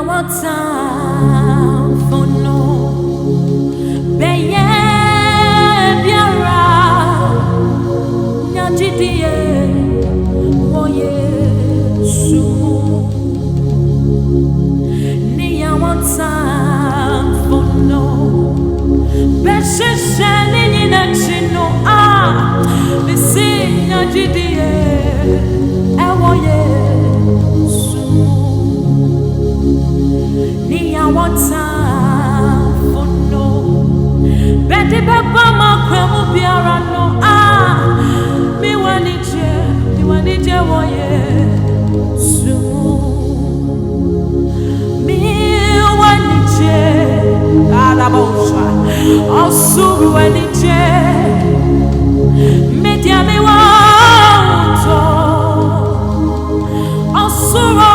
want time for no beye biara nyajidie wo Yesu ni I want time for no beshe ni na chino bisi nyajidie wo Yesu ni I want time for no bedi baba makwemu biara no mi wanije wo Yesu mi wanije alabosha osuru wanije media mi wanto osuru